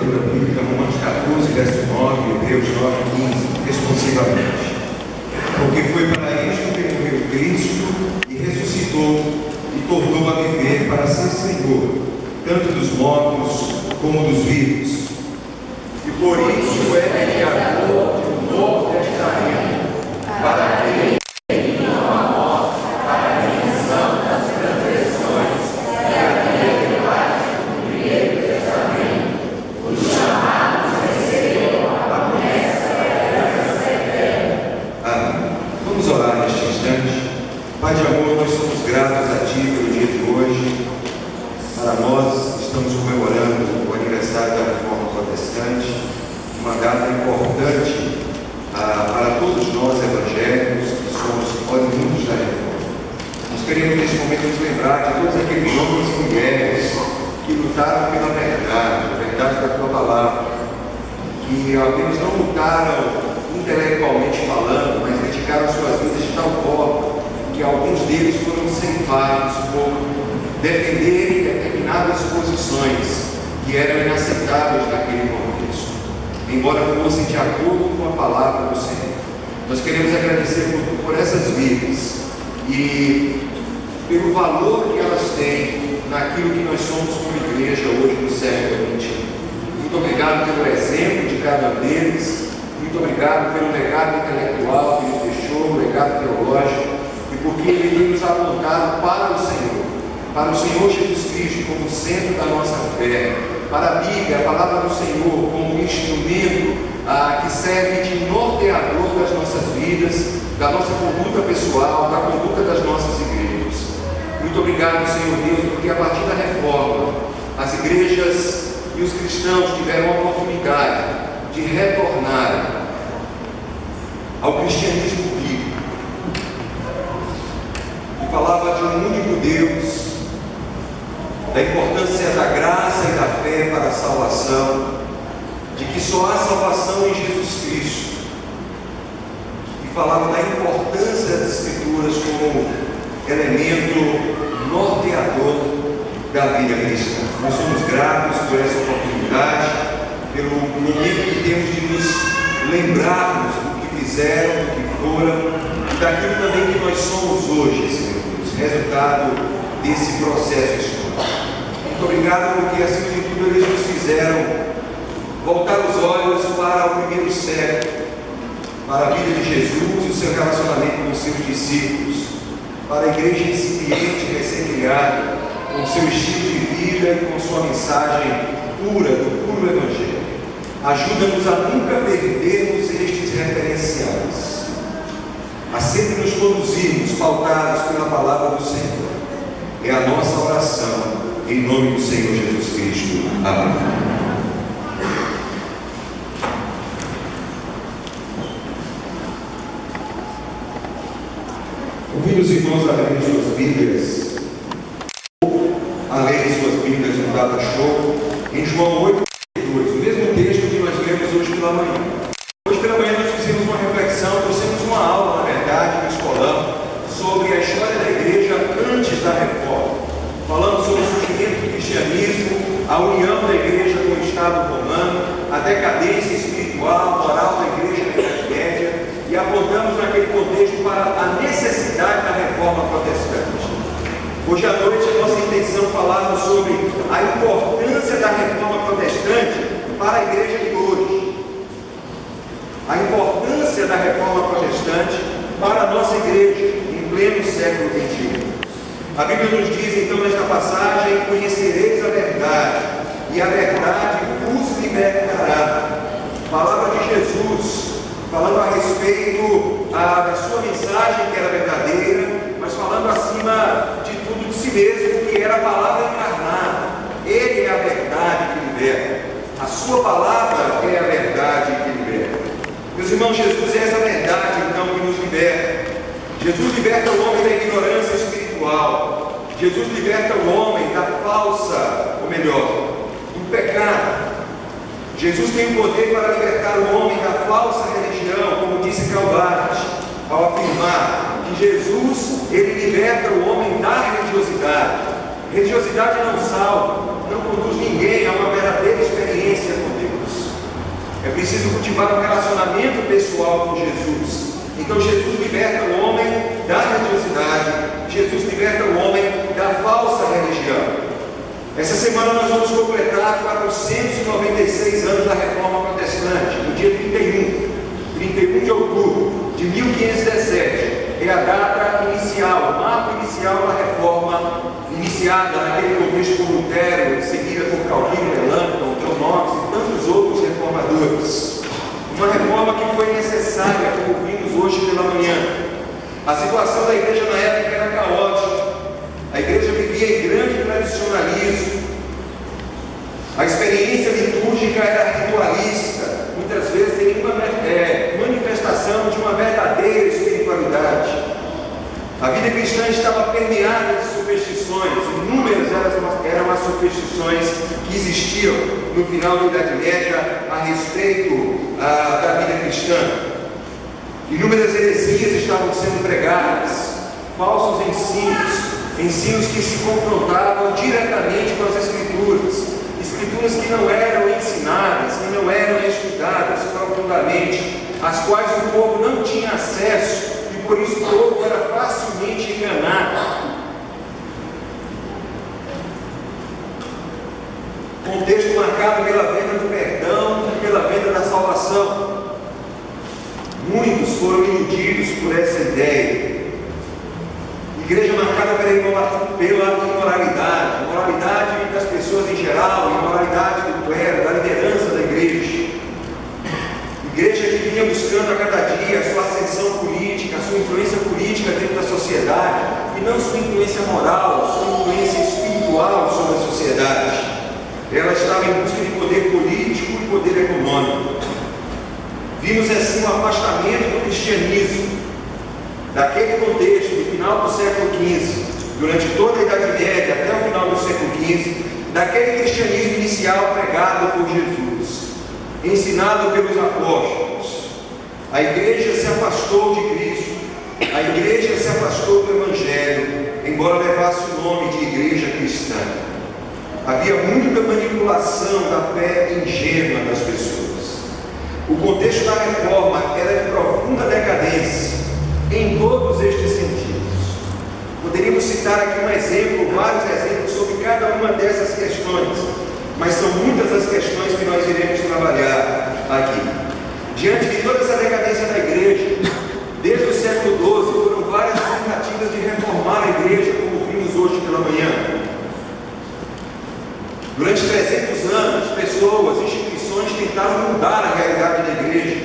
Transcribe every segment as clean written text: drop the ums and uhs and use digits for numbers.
leitura bíblica, Romanos 14, verso 9, Hebreus 9, 15, responsivamente. Porque foi para isto que morreu Cristo e ressuscitou e tornou a viver para ser Senhor, tanto dos mortos como dos vivos. E por isso é que agora o Novo Testamento, para que Pai de amor, nós somos gratos a Ti pelo dia de hoje. Para nós, estamos comemorando o aniversário da Reforma Protestante, uma data importante para todos nós evangélicos que somos oriundos da Reforma. Nós queremos neste momento nos lembrar de todos aqueles homens e mulheres que lutaram pela verdade, a verdade da Tua palavra, que eles não lutaram intelectualmente falando, mas dedicaram suas vidas de tal forma que alguns deles foram ceifados por defenderem determinadas posições que eram inaceitáveis naquele contexto, embora fossem de acordo com a palavra do Senhor. Nós queremos agradecer por essas vidas e pelo valor que elas têm naquilo que nós somos como igreja hoje no século XXI. Muito obrigado pelo exemplo de cada um deles, muito obrigado pelo legado intelectual que ele deixou, o legado teológico, porque Ele tem nos apontado para o Senhor Jesus Cristo como centro da nossa fé, para a Bíblia, a palavra do Senhor, como um instrumento que serve de norteador das nossas vidas, da nossa conduta pessoal, da conduta das nossas igrejas. Muito obrigado, Senhor Deus, porque a partir da reforma, as igrejas e os cristãos tiveram a oportunidade de retornar ao cristianismo bíblico, que falava de um único Deus, da importância da graça e da fé para a salvação, de que só há salvação em Jesus Cristo, e falava da importância das Escrituras como elemento norteador da vida cristã. Nós somos gratos por essa oportunidade, pelo momento que temos de nos lembrarmos do que fizeram, do que foram, e daquilo também que nós somos hoje, Senhor Deus, resultado desse processo histórico. Muito obrigado porque, acima de tudo, eles nos fizeram voltar os olhos para o primeiro século, para a vida de Jesus e o seu relacionamento com os seus discípulos, para a igreja incipiente, recém-criada, com o seu estilo de vida e com sua mensagem pura, do puro Evangelho. Ajuda-nos a nunca perdermos estes referenciais, a sempre nos conduzirmos pautados pela palavra do Senhor. É a nossa oração, em nome do Senhor Jesus Cristo. Amém. Convido os irmãos a lerem suas Bíblias, a lerem suas Bíblias no Data Show, em João 8, 2, o mesmo texto que nós lemos hoje pela manhã. Hoje pela manhã nós fizemos uma reflexão, trouxemos uma aula, na verdade, no escolão, sobre a história da igreja antes da reforma. Falamos sobre o surgimento do cristianismo, a união da igreja com o Estado romano, a decadência espiritual, moral da igreja na Idade Média, e apontamos naquele contexto para a necessidade da reforma protestante. Hoje à noite a nossa intenção é falarmos sobre a importância da reforma protestante para a igreja de hoje. A importância da reforma protestante para a nossa igreja em pleno século XXI. A Bíblia nos diz então nesta passagem: conhecereis a verdade, e a verdade vos libertará. Palavra de Jesus, falando a respeito da sua mensagem, que era verdadeira, mas falando acima de tudo de si mesmo, que era a palavra encarnada. Ele é a verdade que liberta. A sua palavra é a verdade que liberta. Meus irmãos, Jesus é essa verdade então que nos liberta. Jesus liberta o homem da ignorância espiritual. Jesus liberta o homem da falsa, ou melhor, do pecado. Jesus tem o poder para libertar o homem da falsa religião, como disse Calvário, ao afirmar que Jesus, ele liberta o homem da religiosidade. Religiosidade não salva, não conduz ninguém a uma verdadeira experiência com Deus. preciso cultivar um relacionamento pessoal com Jesus. Então Jesus liberta o homem da religiosidade, Jesus liberta o homem da falsa religião. Essa semana nós vamos completar 496 anos da Reforma Protestante, no dia 31 de outubro de 1517. É a data inicial, o marco inicial da Reforma, iniciada naquele contexto por Lutero, seguida por Calvino, Melanchthon, John Knox e tantos outros reformadores. Uma reforma que foi necessária, como vimos hoje pela manhã. A situação da igreja na época era caótica. A igreja vivia em grande tradicionalismo. A experiência litúrgica era ritualista, muitas vezes sem nenhuma manifestação de uma verdadeira espiritualidade. A vida cristã estava permeada de superstições, inúmeras eram as superstições que existiam no final da Idade Média a respeito da vida cristã. Inúmeras heresias estavam sendo pregadas, falsos ensinos que se confrontavam diretamente com as escrituras que não eram ensinadas, que não eram estudadas profundamente, às quais o povo não tinha acesso. Por isso o povo era facilmente enganado. Contexto marcado pela venda do perdão e pela venda da salvação. Muitos foram iludidos por essa ideia. Igreja marcada pela imoralidade das pessoas em geral, imoralidade do clero, da liderança da igreja. Igreja que vinha buscando a cada dia a sua ascensão política, a sua influência política dentro da sociedade, e não sua influência moral, sua influência espiritual sobre a sociedade. Ela estava em busca de poder político e poder econômico. Vimos assim um afastamento do cristianismo, daquele contexto do final do século XV, durante toda a Idade Média até o final do século XV, daquele cristianismo inicial pregado por Jesus, ensinado pelos apóstolos. A igreja se afastou de Cristo, a igreja se afastou do Evangelho, embora levasse o nome de igreja cristã. Havia muita manipulação da fé ingênua das pessoas. O contexto da reforma era de profunda decadência em todos estes sentidos. Poderíamos citar aqui um exemplo, vários exemplos sobre cada uma dessas questões, mas são muitas as questões que nós iremos trabalhar aqui. Diante de toda essa decadência da igreja, desde o século XII, foram várias tentativas de reformar a igreja, como vimos hoje pela manhã. Durante 300 anos, pessoas, instituições tentaram mudar a realidade da igreja.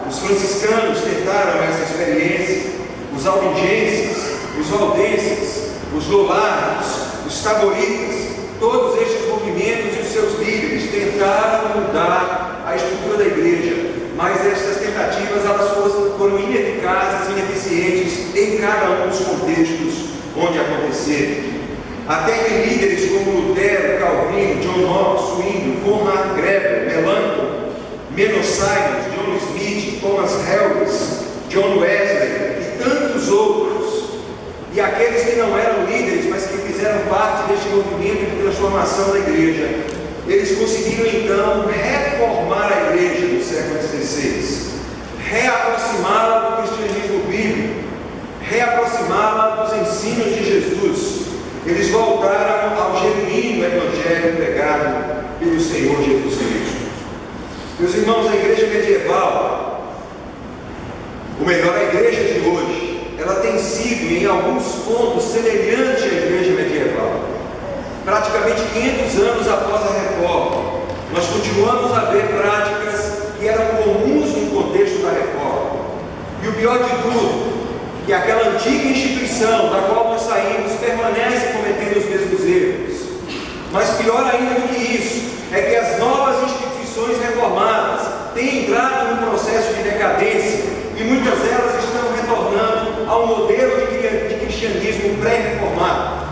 Os franciscanos tentaram essa experiência, os albigenses, os valdenses, os lollardos, os taboritas, todos estes movimentos e os seus líderes tentaram mudar a estrutura da igreja, mas estas tentativas elas foram ineficazes, ineficientes em cada um dos contextos onde aconteceram. Até que líderes como Lutero, Calvino, John Knox, Zwingli, von Markgrave, Melanchthon, Menno Simons, John Smith, Thomas Helwys, John Wesley e tantos outros, e aqueles que não eram líderes, mas que fizeram parte deste movimento de transformação da igreja, eles conseguiram então reformar a igreja no século XVI, reaproximá-la do cristianismo bíblico, reaproximá-la dos ensinos de Jesus. Eles voltaram ao genuíno evangelho pregado pelo Senhor Jesus Cristo. Meus irmãos, a igreja medieval, ou melhor, a igreja de hoje, ela tem sido em alguns pontos semelhante à igreja medieval. Praticamente 500 anos após a reforma, nós continuamos a ver práticas que eram comuns no contexto da reforma. E o pior de tudo, que aquela antiga instituição da qual nós saímos permanece cometendo os mesmos erros. Mas pior ainda do que isso, é que as novas instituições reformadas têm entrado num processo de decadência e muitas delas estão retornando ao modelo de cristianismo pré-reformado.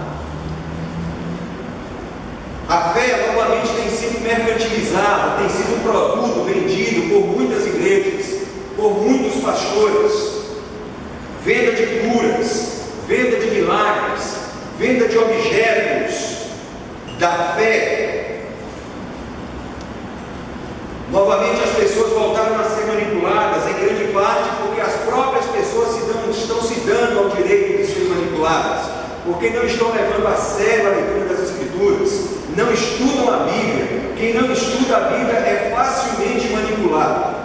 A fé novamente tem sido mercantilizada, tem sido um produto vendido por muitas igrejas, por muitos pastores. Venda de curas, venda de milagres, venda de objetos da fé. Novamente as pessoas começaram a ser manipuladas, em grande parte porque as próprias pessoas estão se dando ao direito de serem manipuladas, porque não estão levando a sério a leitura das Escrituras, não estudam a Bíblia. Quem não estuda a Bíblia é facilmente manipulado.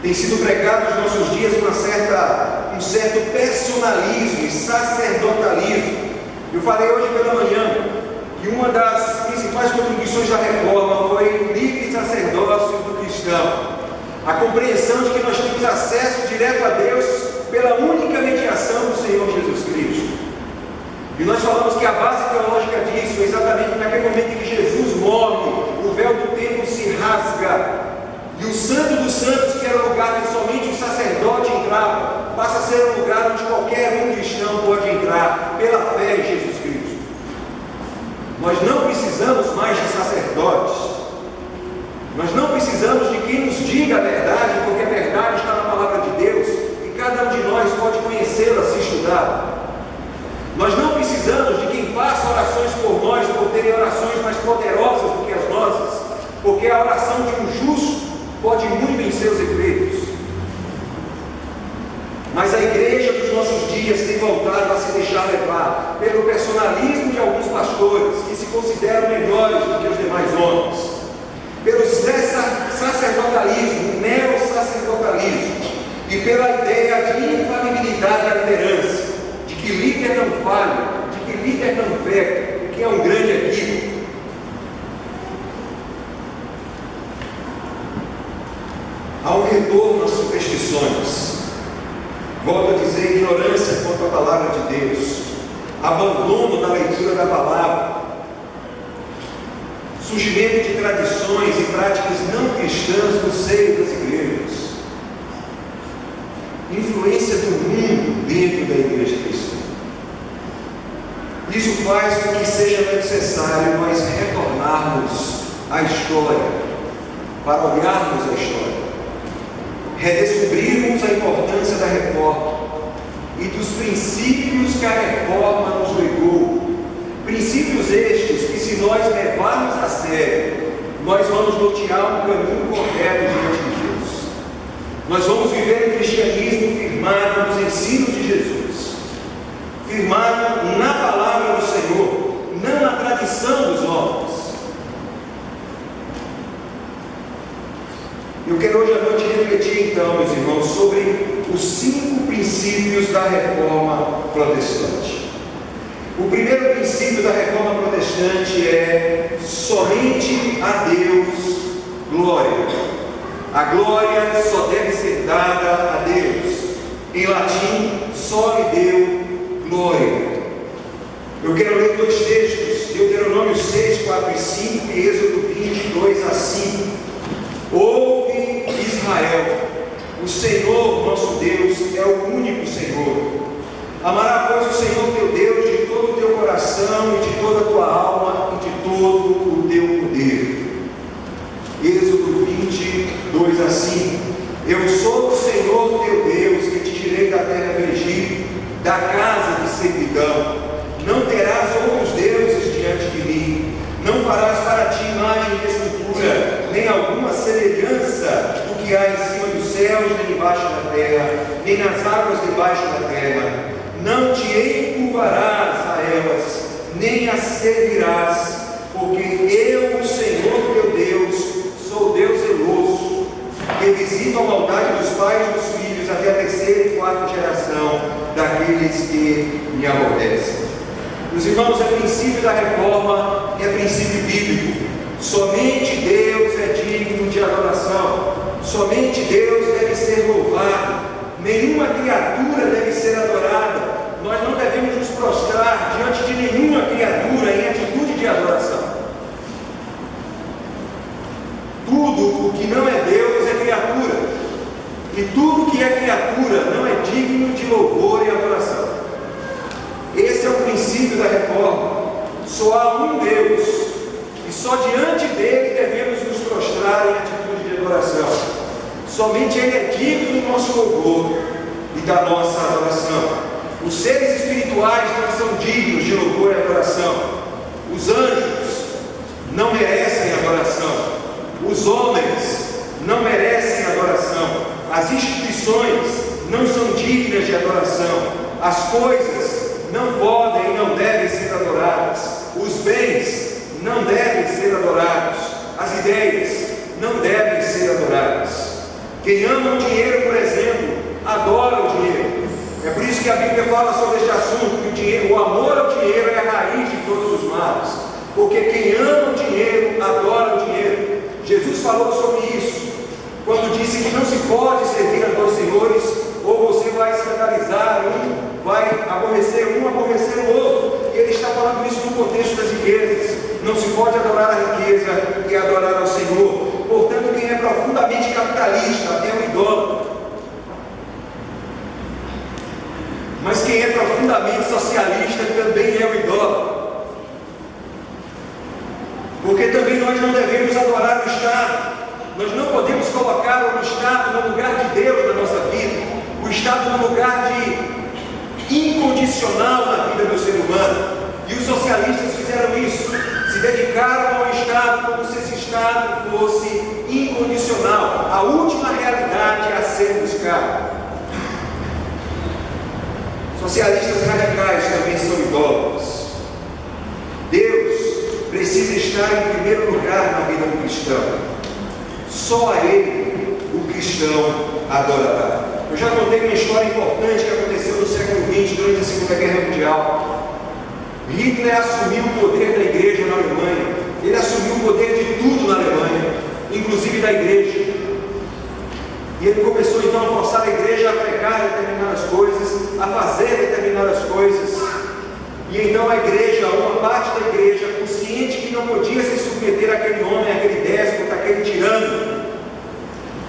Tem sido pregado nos nossos dias um certo personalismo e sacerdotalismo. Eu falei hoje pela manhã que uma das principais contribuições da reforma foi o livre sacerdócio do cristão. A compreensão de que nós temos acesso direto a Deus pela única mediação do Senhor Jesus Cristo. E nós falamos que a base teológica disso é exatamente naquele momento em que Jesus morre, o véu do templo se rasga, e o Santo dos Santos, que era o lugar que somente o sacerdote entrava, passa a ser um lugar onde qualquer um cristão pode entrar pela fé em Jesus Cristo. Nós não precisamos mais de sacerdotes, nós não precisamos de quem nos diga a verdade, porque a verdade está na palavra de Deus e cada um de nós pode conhecê-la se estudar. Nós não precisamos de quem faça orações por nós, por terem orações mais poderosas do que as nossas, porque a oração de um justo pode muito em seus efeitos. Mas a igreja dos nossos dias tem voltado a se deixar levar pelo personalismo de alguns pastores que se consideram melhores do que os demais homens, pelo sacerdotalismo, neo-sacerdotalismo, e pela ideia de infalibilidade da liderança, de que líder não falha, de que líder não peca, que é um grande equívoco. Há um retorno às superstições. Volto a dizer, ignorância quanto à palavra de Deus, abandono da leitura da palavra, surgimento de tradições e práticas não cristãs no seio das igrejas, influência do mundo dentro da igreja cristã. Isso faz com que seja necessário nós retornarmos à história, para olharmos a história, redescobrirmos a importância da reforma e dos princípios que a reforma nos legou. Princípios estes que, se nós levarmos a sério, nós vamos nortear um caminho correto diante de Deus. Nós vamos viver um cristianismo firmado nos ensinos de Jesus, firmado na palavra do Senhor, não na tradição dos homens. Eu quero hoje à noite refletir então, meus irmãos, sobre os 5 princípios da reforma protestante. O primeiro princípio da reforma protestante é: somente a Deus glória. A glória só deve ser dada a Deus. Em latim, só lhe deu glória. Eu quero ler 2 textos, Deuteronômio 6, 4 e 5 e Êxodo 20, 2 a 5. Ouve, Israel, o Senhor nosso Deus é o único Senhor. Amará, pois, o Senhor teu Deus de todo o teu coração e de toda a tua alma e de todo o teu poder. Êxodo 20, 2 a 5. Eu sou o Senhor teu Deus, que te tirei da terra do Egito, da casa de servidão. Não terás outros deuses diante de mim. Não farás para ti imagem de escultura, nem alguma semelhança do que há em cima dos céus, nem embaixo da terra, nem nas águas debaixo da terra. Não te encurvarás a elas, nem as servirás, porque eu, o Senhor teu Deus, sou Deus zeloso, que visito a maldade dos pais e dos filhos até a 3ª e 4ª geração daqueles que me aborrecem. Meus irmãos, é princípio da reforma, é princípio bíblico. Somente Deus é digno de adoração. Somente Deus deve ser louvado. Nenhuma criatura deve ser adorada. Nós não devemos nos prostrar diante de nenhuma criatura em atitude de adoração. Tudo o que não é Deus é criatura. E tudo que é criatura não é digno de louvor e adoração. Esse é o princípio da reforma. Só há um Deus, e só diante dele devemos nos prostrar em atitude de adoração. Somente ele é digno do nosso louvor e da nossa adoração. Os seres espirituais não são dignos de louvor e adoração. Os anjos não merecem Os homens não merecem adoração. As instituições não são dignas de adoração. As coisas não podem e não devem ser adoradas. Os bens não devem ser adorados. As ideias não devem ser adoradas. Quem ama o dinheiro, por exemplo, adora o dinheiro. É por isso que a Bíblia fala sobre este assunto, que o dinheiro, o amor ao dinheiro é a raiz de todos os males. Porque quem ama o dinheiro, adora o dinheiro. Jesus falou sobre isso, quando disse que não se pode servir a dois senhores, ou você vai escandalizar um, vai aborrecer um, aborrecer o outro. E ele está falando isso no contexto das riquezas. Não se pode adorar a riqueza e adorar ao Senhor. Portanto, quem é profundamente capitalista é um idólatra. Mas quem é profundamente socialista também é um idólatra. Porque também nós não devemos adorar o Estado. Nós não podemos colocar o Estado no lugar de Deus na nossa vida. O Estado no lugar de incondicional na vida do ser humano. E os socialistas fizeram isso. Se dedicaram ao Estado como se esse Estado fosse incondicional. A última realidade a ser buscada. Socialistas radicais também são idólatras. Deus precisa estar em primeiro lugar na vida do cristão. Só a Ele o cristão adorará. Eu já contei uma história importante que aconteceu no século XX, durante a Segunda Guerra Mundial. Hitler assumiu o poder da igreja na Alemanha. Ele assumiu o poder de tudo na Alemanha, inclusive da igreja. E ele começou então a forçar a igreja a pregar determinadas coisas, a fazer determinadas coisas. E então a igreja, uma parte da igreja, consciente que não podia se submeter àquele homem, àquele déspota, àquele tirano,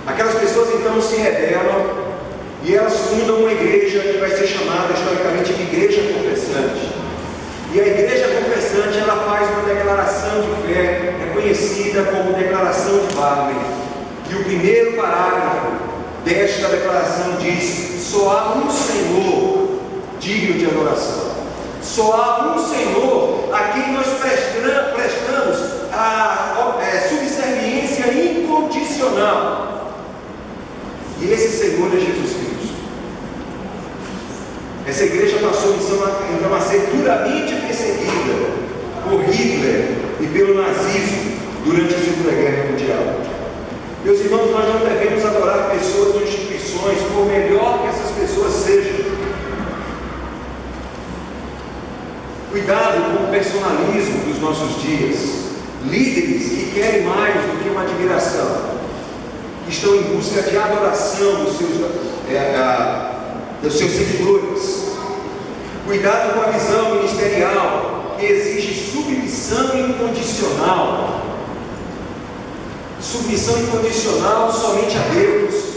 aquelas pessoas então se rebelam e elas fundam uma igreja que vai ser chamada historicamente de Igreja Confessante. E a Igreja Confessante, ela faz uma declaração de fé, é conhecida como Declaração de Barmen. E o primeiro parágrafo desta declaração diz: só há um Senhor digno de adoração. Só há um Senhor a quem nós prestamos a subserviência incondicional. E esse Senhor é Jesus Cristo. Essa igreja passou então a ser duramente perseguida por Hitler e pelo nazismo durante a Segunda Guerra Mundial. Meus irmãos, nós não devemos adorar pessoas ou instituições, por melhor que essas pessoas sejam. Cuidado com o personalismo dos nossos dias. Líderes que querem mais do que uma admiração, que estão em busca de adoração dos seus seguidores. Cuidado com a visão ministerial que exige submissão incondicional. Submissão incondicional somente a Deus.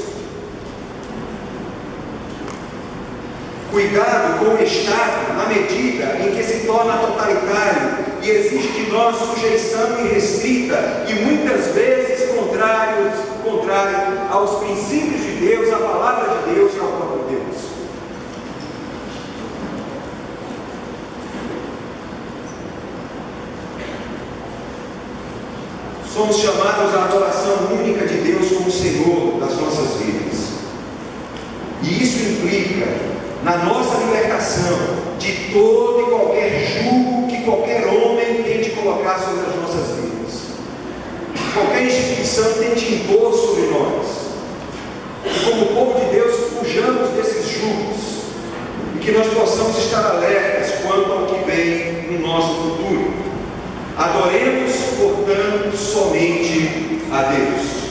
Cuidado com o Estado na medida em que se torna totalitário e exige de nós sujeição irrestrita e muitas vezes contrário aos princípios de Deus, à palavra de Deus e ao próprio Deus. Somos chamados à adoração única de Deus como Senhor das nossas vidas. E isso implica na nossa libertação de todo e qualquer jugo que qualquer homem tente colocar sobre as nossas vidas. Qualquer instituição tente impor sobre nós. E como povo de Deus, fujamos desses jugos. E que nós possamos estar alertas quanto ao que vem no nosso futuro. Adoremos, portanto, somente a Deus.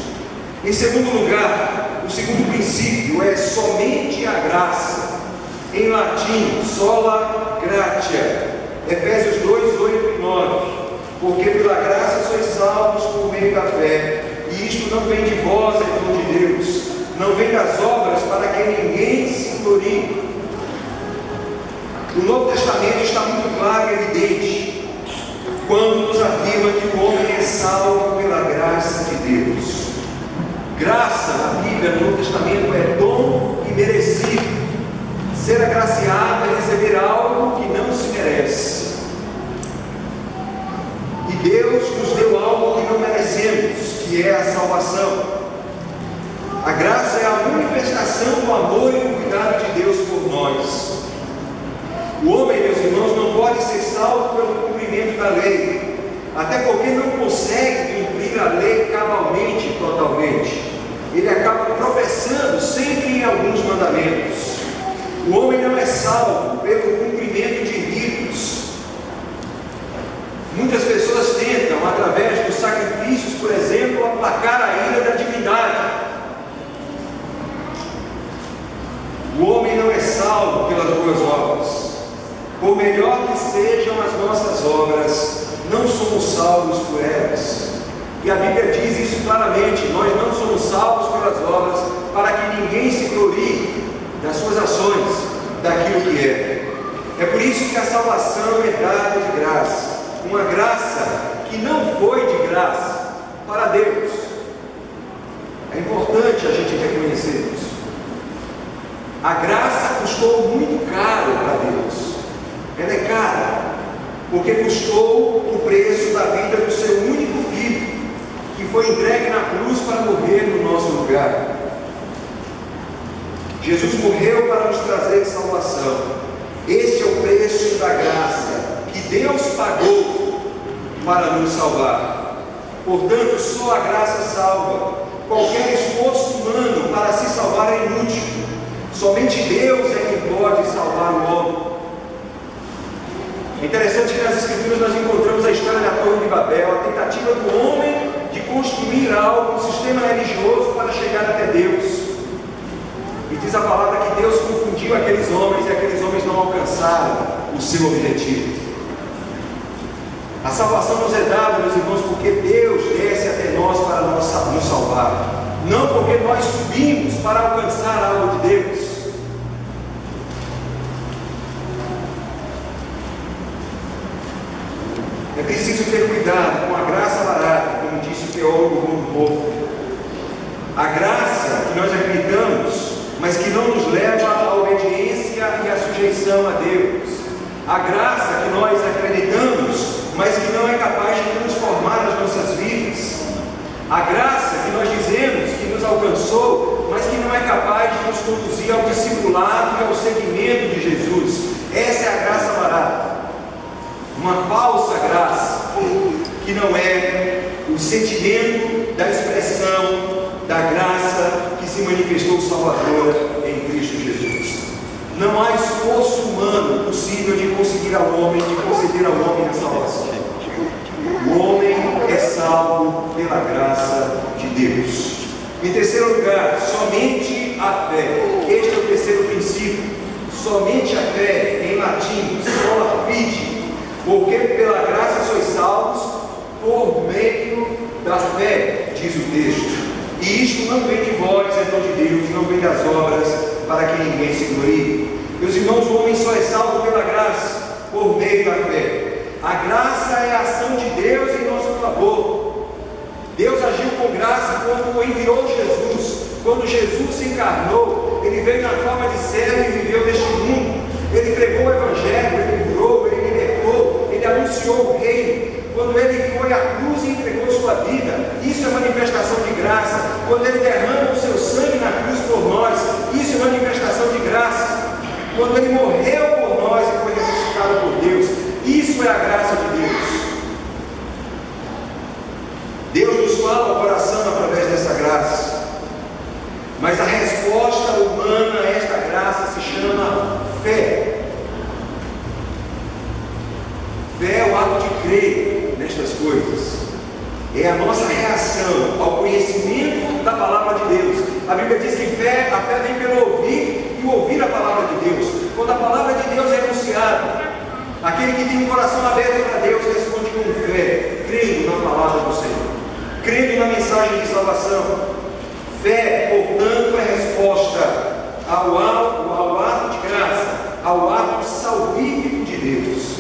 Em segundo lugar, o segundo princípio é somente a graça. Em latim, sola gratia. Efésios 2, 8 e 9. Porque pela graça sois salvos por meio da fé. E isto não vem de vós, é dom de Deus. Não vem das obras para que ninguém se glorie. O Novo Testamento está muito claro e evidente quando nos afirma que o homem é salvo pela graça de Deus. Graça, na Bíblia, no Novo Testamento, é dom imerecido. Ser agraciado é receber algo que não se merece. E Deus nos deu algo que não merecemos, que é a salvação. A graça é a manifestação do amor e do cuidado de Deus por nós. O homem, meus irmãos, não pode ser salvo pelo cumprimento da lei, até porque não consegue cumprir a lei cabalmente, totalmente. Ele acaba tropeçando sempre em alguns mandamentos. O homem não é salvo pelo cumprimento de ritos. Muitas pessoas tentam, através dos sacrifícios, por exemplo, aplacar a ira da divindade. O homem não é salvo pelas boas obras. Por melhor que sejam as nossas obras, não somos salvos por elas. E a Bíblia diz isso claramente: nós não somos salvos pelas obras, para que ninguém se glorie das suas ações, daquilo que é. É por isso que a salvação é dada de graça, uma graça que não foi de graça para Deus. É importante a gente reconhecer isso. A graça custou muito caro para Deus. Ela é cara, porque custou o preço da vida do seu único filho, que foi entregue na cruz para morrer no nosso lugar. Jesus morreu para nos trazer salvação. Este é o preço da graça que Deus pagou para nos salvar. Portanto, só a graça salva. Qualquer esforço humano para se salvar é inútil. Somente Deus é quem pode salvar o homem. É interessante que nas Escrituras nós encontramos a história da Torre de Babel, a tentativa do homem de construir algo, um sistema religioso para chegar até Deus. E diz a palavra que Deus confundiu aqueles homens e aqueles homens não alcançaram o seu objetivo. A salvação nos é dada, meus irmãos, porque Deus desce até nós para nos salvar. Não porque nós subimos para alcançar algo de Deus. É preciso ter cuidado com a graça barata, como disse o teólogo Romulo. A graça que nós acreditamos, mas que não nos leva à obediência e à sujeição a Deus. A graça que nós acreditamos, mas que não é capaz de transformar as nossas vidas. A graça que nós dizemos que nos alcançou, mas que não é capaz de nos conduzir ao discipulado e ao seguimento de Jesus. Essa é a graça barata. Uma falsa graça, que não é o sentimento da expressão da graça que se manifestou salvadora em Cristo Jesus. Não há esforço humano possível de conseguir ao homem, de conceder ao homem a salvação. O homem é salvo pela graça de Deus. Em terceiro lugar, somente a fé. Este é o terceiro princípio. Somente a fé, em latim, sola fide. Porque pela graça sois salvos por meio da fé, diz o texto. E isto não vem de vós, é dom de Deus, não vem das obras, para que ninguém se glorie. Meus irmãos, o homem só é salvo pela graça, por meio da fé. A graça é a ação de Deus em nosso favor. Deus agiu com graça quando enviou Jesus. Quando Jesus se encarnou, Ele veio na forma de servo e viveu neste mundo. Ele pregou o Evangelho, Ele curou, Ele libertou, Ele anunciou o reino. Quando Ele foi à cruz e entregou sua vida, isso é manifestação de graça. Quando Ele derrama o seu sangue na cruz por nós, isso é manifestação de graça. Quando Ele morreu por nós e foi ressuscitado por Deus, isso é a graça de Deus. Deus nos fala ao coração através dessa graça. Mas a resposta humana a esta graça se chama fé. Fé é o ato de crer nestas coisas. É a nossa reação ao conhecimento da palavra de Deus. A Bíblia diz que a fé vem pelo ouvir e ouvir a palavra de Deus. Quando a palavra de Deus é anunciada, aquele que tem um coração aberto para Deus responde com fé, crendo na palavra do Senhor, crendo na mensagem de salvação. Fé, portanto, é resposta ao ato de graça, ao ato salvífico de Deus.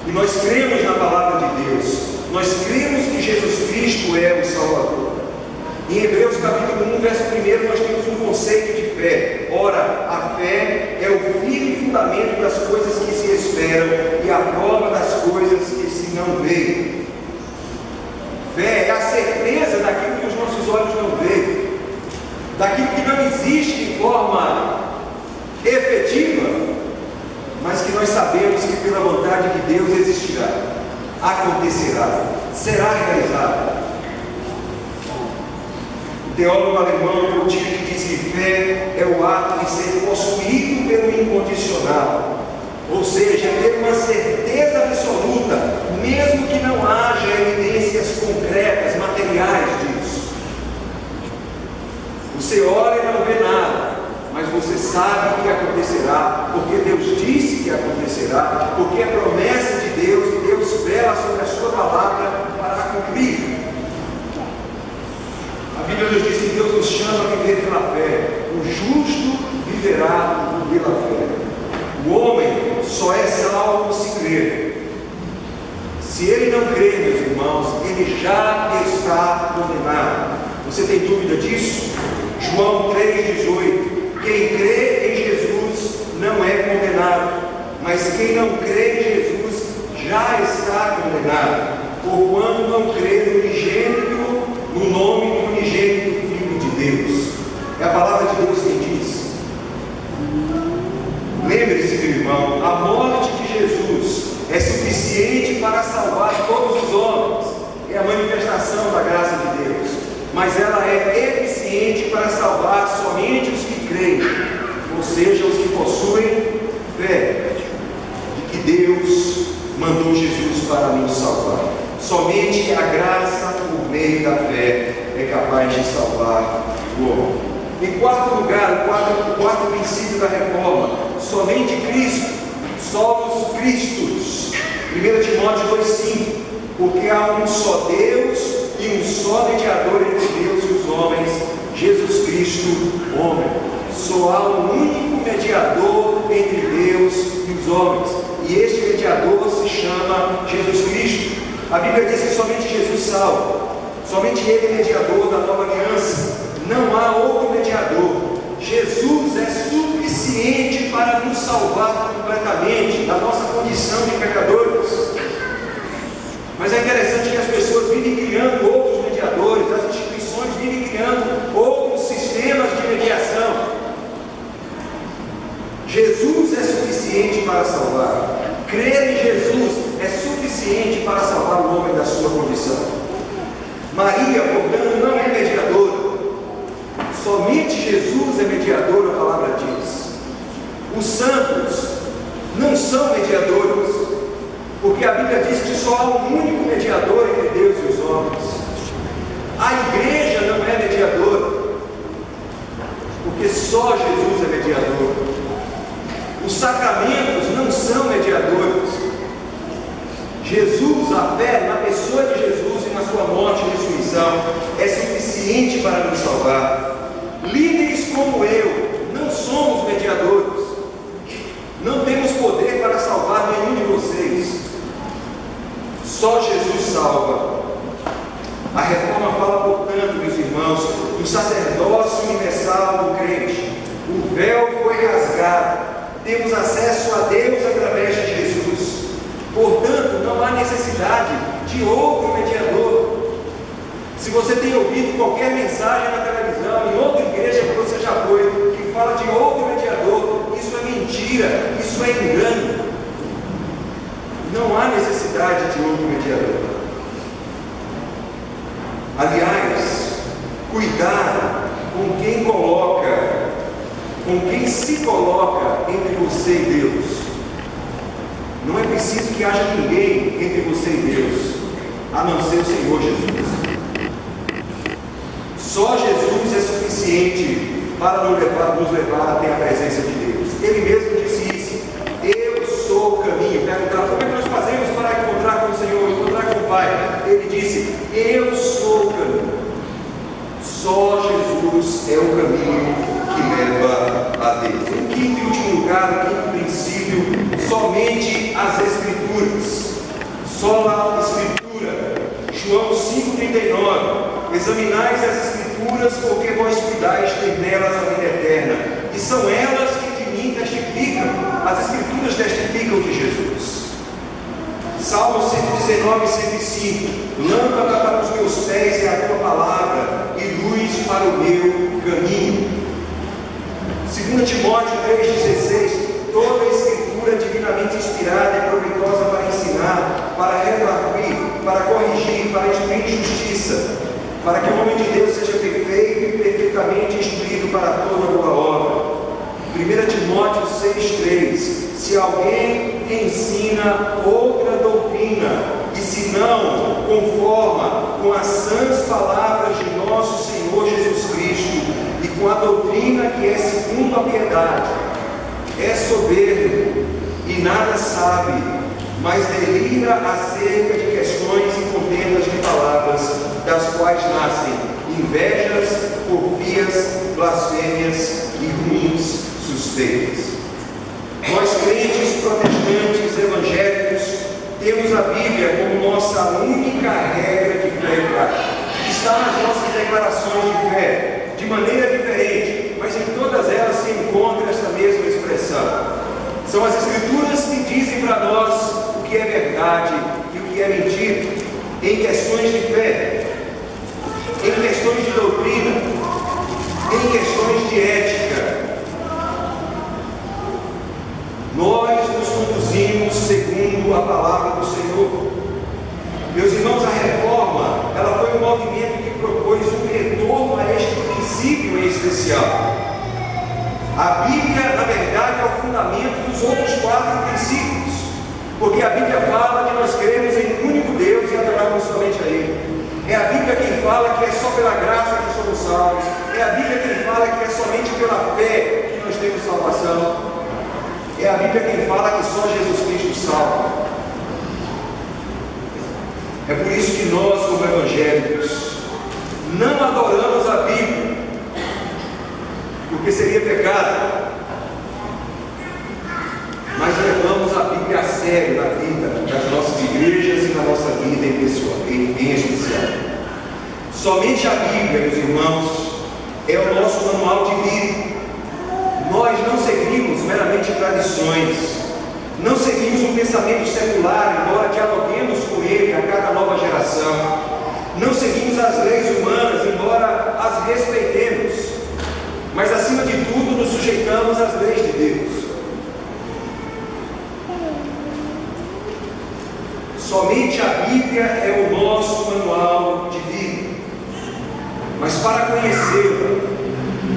E nós cremos na palavra de Deus, nós cremos que Jesus Cristo é o Salvador. Em Hebreus capítulo 1, verso 1, nós temos um conceito de fé. Ora, a fé é o firme fundamento das coisas que se esperam e a prova das coisas que se não veem. Fé é a certeza daquilo olhos não veem, daquilo que não existe de forma efetiva, mas que nós sabemos que pela vontade de Deus existirá, acontecerá, será realizado. O teólogo alemão Coutinho diz que fé é o ato de ser possuído pelo incondicional, ou seja, ter uma certeza absoluta, mesmo que não haja evidências concretas, materiais disso. Você olha e não vê nada, mas você sabe que acontecerá, porque Deus disse que acontecerá, porque é promessa de Deus, e Deus vela sobre a sua palavra para cumprir. A Bíblia nos diz que Deus nos chama a viver pela fé. O justo viverá pela fé. O homem só é salvo se crer. Se ele não crer, meus irmãos, ele já está condenado. Você tem dúvida disso? João 3,18: quem crê em Jesus não é condenado, mas quem não crê em Jesus já está condenado, porquanto não crê no unigênito, no nome do unigênito Filho de Deus. É a palavra de Deus quem diz. Lembre-se, meu irmão, a morte de Jesus é suficiente para salvar todos os homens, é a manifestação da graça de Deus, mas ela é eficiente para salvar somente os que creem, ou seja, os que possuem fé, de que Deus mandou Jesus para nos salvar. Somente a graça por meio da fé é capaz de salvar o homem. Em quarto lugar, o quarto princípio da reforma: somente Cristo, solos Cristos. 1 Timóteo 2,5: porque há um só Deus e um só mediador entre Deus e os homens, Jesus Cristo, homem. Só há um único mediador entre Deus e os homens, e este mediador se chama Jesus Cristo. A Bíblia diz que somente Jesus salva, somente Ele é mediador da nova aliança. Não há outro mediador. Jesus é suficiente para nos salvar completamente da nossa condição de pecadores. Mas é interessante que as pessoas vivem criando outros mediadores, as instituições vivem criando outros sistemas de mediação. Jesus é suficiente para salvar. Crer em Jesus é suficiente para salvar o homem da sua condição. Maria, portanto, não é mediadora. Somente Jesus é mediador, a palavra diz. Os santos não são mediadores, porque a Bíblia diz que só há um único mediador entre Deus e os homens. A igreja não é mediadora, porque só Jesus é mediador. Os sacramentos não são mediadores. Jesus, a fé na pessoa de Jesus e na sua morte e ressurreição é suficiente para nos salvar. Líderes como eu não somos mediadores, não temos poder para salvar nenhum de vocês. Só Jesus salva. A reforma fala, portanto, meus irmãos, do sacerdócio universal do crente. O véu foi rasgado, temos acesso a Deus através de Jesus. Portanto, não há necessidade de outro mediador. Se você tem ouvido qualquer mensagem na televisão, em outra igreja que você já foi, que fala de outro mediador, isso é mentira, isso é engano. Não há necessidade de outro mediador. Aliás, cuidado com quem se coloca entre você e Deus. Não é preciso que haja ninguém entre você e Deus, a não ser o Senhor Jesus. Só Jesus é suficiente para nos levar até a presença de Deus. Ele mesmo disse isso: eu sou o caminho. Perguntaram: como é que nós fazemos para encontrar com o Senhor, encontrar com o Pai? Ele disse: eu sou o caminho. Só Jesus é o caminho que leva a Deus. Em quinto e último lugar, o quinto princípio: somente as Escrituras. Sola Escritura. João 5,39: examinais as Escrituras, porque vós cuidais ter nelas a vida eterna, e são elas que de mim testificam. As Escrituras testificam de Jesus. Salmo 119, 105: lâmpada para os meus pés é a tua palavra, e luz luz para o meu caminho. 2 Timóteo 3,16: toda a escritura divinamente inspirada é proveitosa para ensinar, para redarguir, para corrigir, para instruir em justiça, para que o homem de Deus seja perfeito e perfeitamente instruído para toda boa obra. 1 Timóteo 6,3: se alguém ensina outra doutrina, e se não conforma com as sãs palavras de nosso Senhor Jesus Cristo, e com a doutrina que é segundo a piedade, é soberbo e nada sabe, mas delira acerca de questões e contendas de palavras, das quais nascem invejas, porfias, blasfêmias e ruins suspeitas. Nós, crentes, protestantes, evangélicos, temos a Bíblia como nossa única regra de fé e prática. Está nas nossas declarações de fé, de maneira diferente, mas em todas elas se encontra essa mesma expressão. São as Escrituras que dizem para nós o que é verdade e o que é mentira, em questões de fé, em questões de doutrina, em questões de ética. Nós nos conduzimos segundo a palavra do Senhor. Meus irmãos, a reforma, ela foi um movimento que propôs um retorno a este princípio em especial. A Bíblia, na verdade, é o fundamento dos outros 4 princípios, porque a Bíblia fala que nós cremos em um único Deus e adoramos somente a Ele. É a Bíblia quem fala que é só pela graça que somos salvos. É a Bíblia quem fala que é somente pela fé que nós temos salvação. É a Bíblia quem fala que só Jesus Cristo salva. É por isso que nós, como evangélicos, não adoramos a Bíblia, porque seria pecado, mas levamos a Bíblia a sério na vida das nossas igrejas e na nossa vida em especial. Somente a Bíblia, meus irmãos, é o nosso manual de vida. Nós não seguimos meramente tradições, não seguimos um pensamento secular, embora dialoguemos com ele a cada nova geração. Não seguimos as leis humanas, embora as respeitemos, mas acima de tudo nos sujeitamos às leis de Deus. Somente a Bíblia é o nosso manual de vida, mas para conhecê-la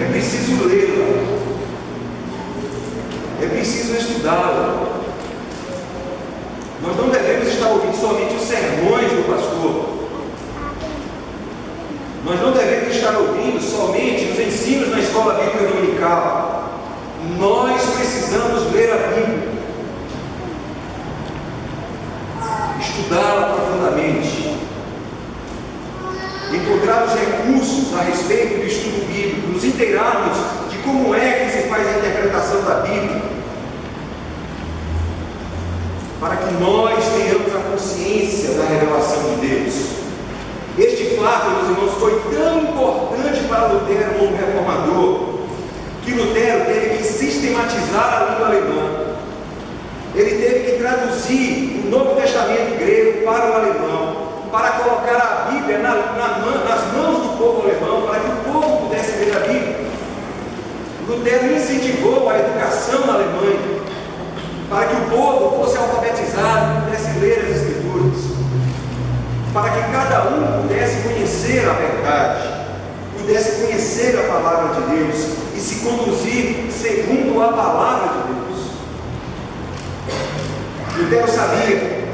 é preciso lê-la, é preciso estudá-la. Nós não devemos estar ouvindo somente os sermões do pastor. Nós não devemos estar ouvindo somente os ensinos na escola bíblica dominical. Nós precisamos ler a Bíblia, estudá-la profundamente, encontrar os recursos a respeito do estudo bíblico, nos inteirarmos de como é que se faz a interpretação da Bíblia, para que nós tenhamos a consciência da revelação de Deus. Este fato, meus irmãos, foi tão importante para Lutero como reformador, que Lutero teve que sistematizar a língua alemã. Ele teve que traduzir o Novo Testamento grego para o alemão, para colocar a Bíblia nas mãos do povo alemão, para que o povo pudesse ler a Bíblia. Lutero incentivou a educação na Alemanha, para que o povo fosse alfabetizado e pudesse ler as Escrituras, para que cada um pudesse conhecer a verdade, pudesse conhecer a palavra de Deus e se conduzir segundo a palavra de Deus. Lutero sabia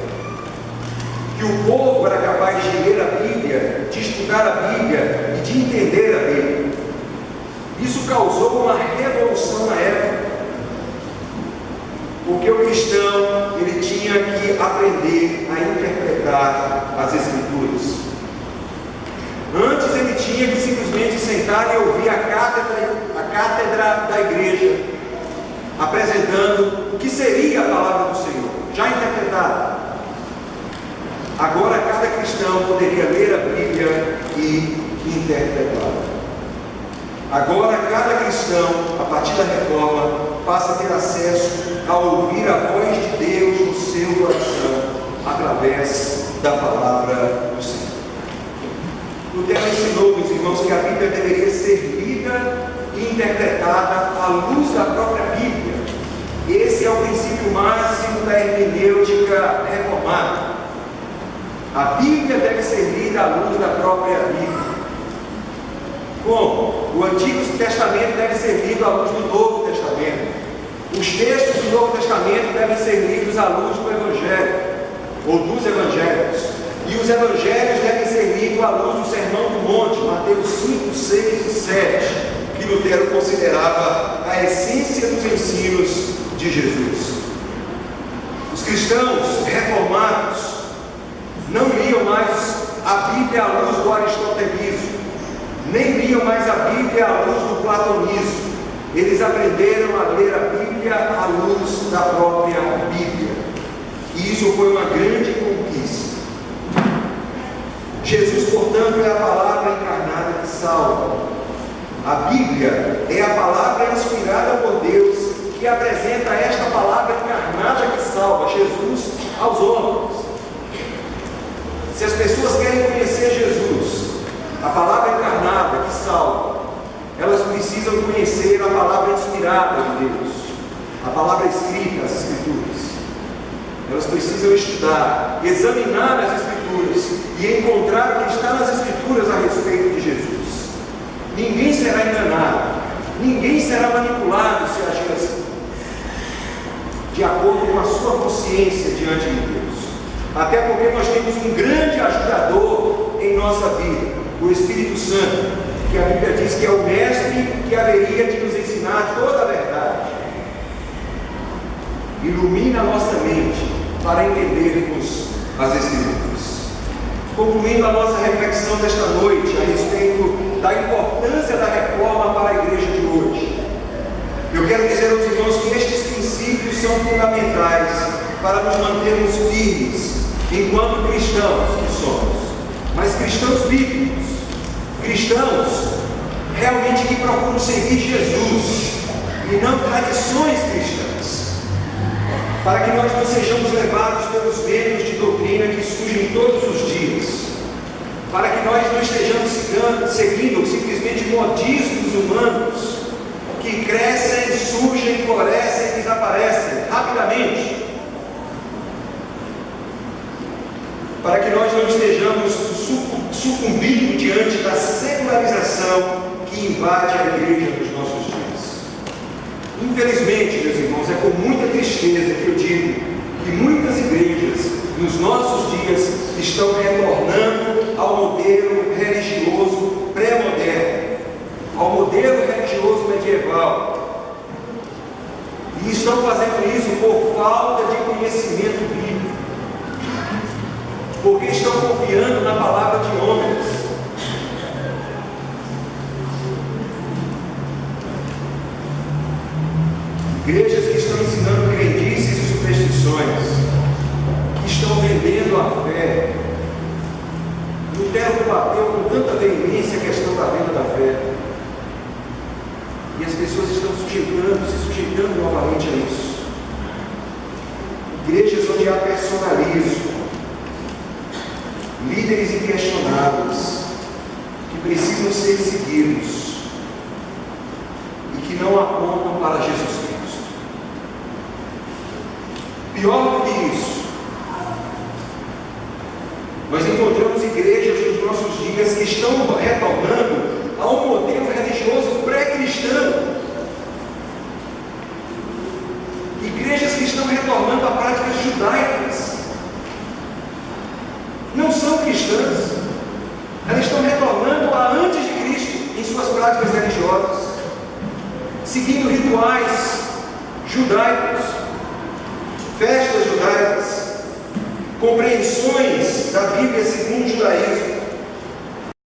que o povo era capaz de ler a Bíblia, de estudar a Bíblia e de entender a Bíblia. Isso causou uma revolução na época, porque o cristão, ele tinha que aprender a interpretar as Escrituras. Antes ele tinha que simplesmente sentar e ouvir a cátedra da igreja, apresentando o que seria a palavra do Senhor, já interpretada. Agora cada cristão poderia ler a Bíblia e interpretá-la. Agora cada cristão, a partir da reforma, passa a ter acesso a ouvir a voz de Deus no seu coração, através da palavra do Senhor. Lutero ensinou, meus irmãos, que a Bíblia deveria princípio máximo da hermenêutica reformada. A Bíblia deve ser lida à luz da própria Bíblia. Como? O Antigo Testamento deve ser lido à luz do Novo Testamento. Os textos do Novo Testamento devem ser lidos à luz do Evangelho, ou dos Evangelhos. E os Evangelhos devem ser lidos à luz do Sermão do Monte, Mateus 5, 6 e 7, que Lutero considerava a essência dos ensinos de Jesus. Os cristãos reformados não liam mais a Bíblia à luz do aristotelismo, nem liam mais a Bíblia à luz do platonismo. Eles aprenderam a ler a Bíblia à luz da própria Bíblia. E isso foi uma grande conquista. Jesus, portanto, é a palavra encarnada que salva. A Bíblia é a palavra inspirada por Deus que apresenta esta palavra encarnada que salva, Jesus, aos homens. Se as pessoas querem conhecer Jesus, a palavra encarnada que salva, elas precisam conhecer a palavra inspirada de Deus, a palavra escrita, as Escrituras. Elas precisam estudar, examinar as Escrituras e encontrar o que está nas Escrituras a respeito de Jesus. Ninguém será enganado, ninguém será manipulado se agir assim, de acordo com a sua consciência diante de Deus. Até porque nós temos um grande ajudador em nossa vida, o Espírito Santo, que a Bíblia diz que é o mestre que haveria de nos ensinar toda a verdade. Ilumina a nossa mente para entendermos as Escrituras. Concluindo a nossa reflexão desta noite a respeito da importância da reforma para a igreja de hoje, eu quero dizer aos irmãos que estes princípios são fundamentais para nos mantermos firmes enquanto cristãos que somos, mas cristãos bíblicos, cristãos realmente que procuram seguir Jesus e não tradições cristãs, para que nós não sejamos levados pelos ventos de doutrina que surgem todos os dias, para que nós não estejamos seguindo simplesmente modismos humanos que crescem, surgem, florescem e desaparecem rapidamente, para que nós não estejamos sucumbindo diante da secularização que invade a igreja nos nossos dias. Infelizmente, meus irmãos, é com muita tristeza que eu digo que muitas igrejas nos nossos dias estão retornando ao modelo religioso pré-moderno, ao modelo religioso medieval, e estão fazendo isso por falta de conhecimento bíblico, porque estão confiando na palavra de homens. Igrejas que estão ensinando crendices e superstições, que estão vendendo a fé. Lutero bateu com tanta veemência a questão da venda da fé, e as pessoas estão se sujeitando novamente a isso. Igrejas onde há personalismo, líderes inquestionáveis, que precisam ser seguidos e que não apontam para Jesus Cristo. Pior do que isso, nós encontramos igrejas nos nossos dias que estão retornando a um modelo religioso pré-cristão. Igrejas que estão retornando a práticas judaicas. Não são cristãs, elas estão retornando a antes de Cristo em suas práticas religiosas, seguindo rituais judaicos, festas judaicas, compreensões da Bíblia segundo o judaísmo.